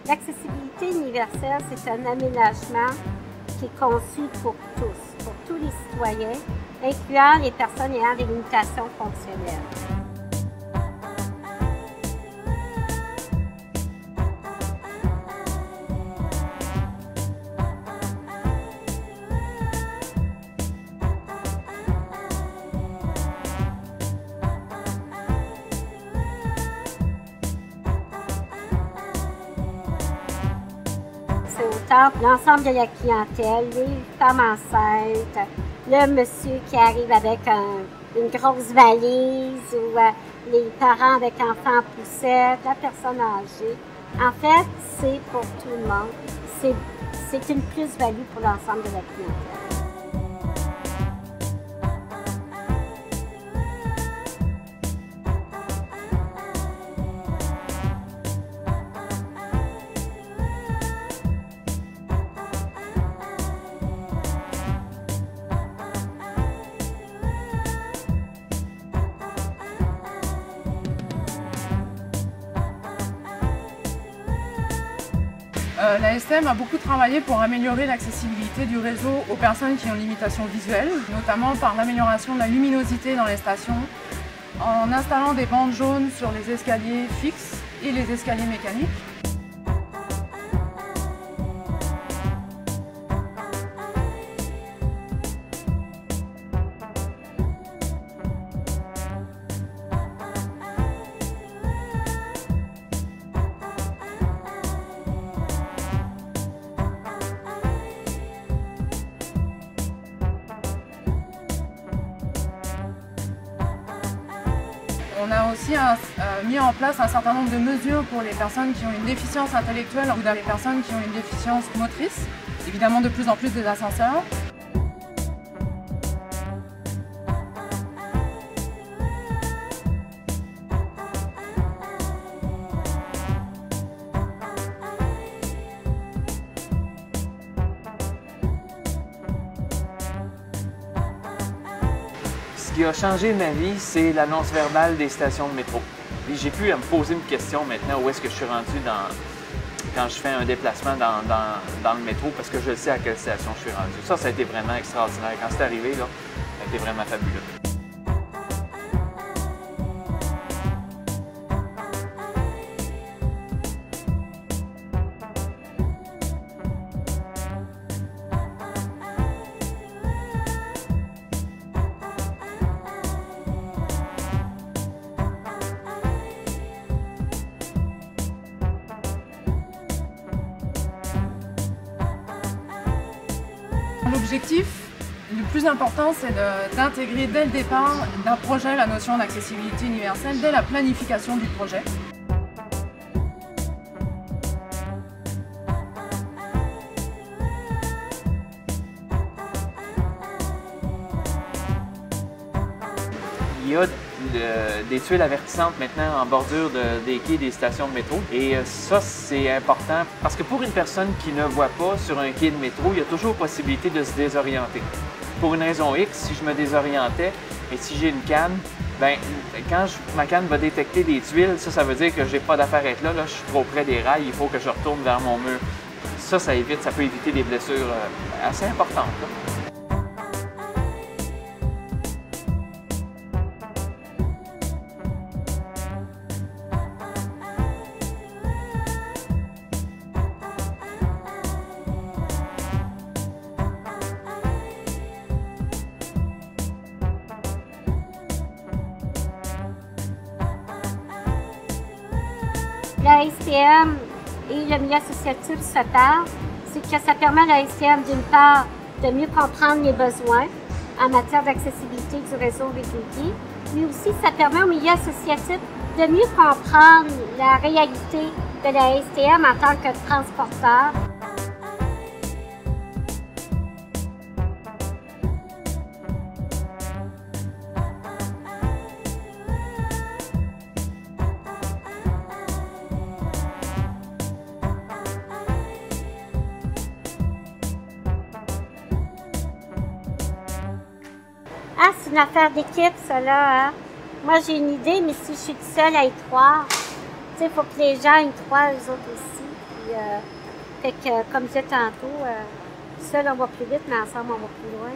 L'accessibilité universelle, c'est un aménagement qui est conçu pour tous les citoyens, incluant les personnes ayant des limitations fonctionnelles. C'est autant pour l'ensemble de la clientèle, les femmes enceintes, le monsieur qui arrive avec une grosse valise ou les parents avec enfants en poussette, la personne âgée. En fait, c'est pour tout le monde. C'est une plus-value pour l'ensemble de la clientèle. La STM a beaucoup travaillé pour améliorer l'accessibilité du réseau aux personnes qui ont limitations visuelles, notamment par l'amélioration de la luminosité dans les stations, en installant des bandes jaunes sur les escaliers fixes et les escaliers mécaniques. On a aussi mis en place un certain nombre de mesures pour les personnes qui ont une déficience intellectuelle ou les personnes qui ont une déficience motrice, évidemment de plus en plus des ascenseurs. Ce qui a changé ma vie, c'est l'annonce verbale des stations de métro. J'ai pu me poser une question maintenant, où est-ce que je suis rendu quand je fais un déplacement dans le métro, parce que je sais à quelle station je suis rendu. Ça a été vraiment extraordinaire. Quand c'est arrivé, là, ça a été vraiment fabuleux. L'objectif le plus important, c'est d'intégrer dès le départ d'un projet la notion d'accessibilité universelle, dès la planification du projet. Il y a des tuiles avertissantes maintenant en bordure des quais des stations de métro. Et ça, c'est important parce que pour une personne qui ne voit pas sur un quai de métro, il y a toujours possibilité de se désorienter. Pour une raison X, si je me désorientais et si j'ai une canne, ben, quand ma canne va détecter des tuiles, ça veut dire que je n'ai pas d'affaire à être là, je suis trop près des rails, il faut que je retourne vers mon mur. Ça peut éviter des blessures assez importantes, là. La STM et le milieu associatif SOTAR, c'est que ça permet à la STM d'une part de mieux comprendre les besoins en matière d'accessibilité du réseau véhiculier, mais aussi ça permet au milieu associatif de mieux comprendre la réalité de la STM en tant que transporteur. Ah, c'est une affaire d'équipe, ça, là. Hein? Moi, j'ai une idée, mais si je suis toute seule à y croire, tu sais, il faut que les gens y croient, eux autres aussi. fait que, comme je disais tantôt, seul on va plus vite, mais ensemble on va plus loin.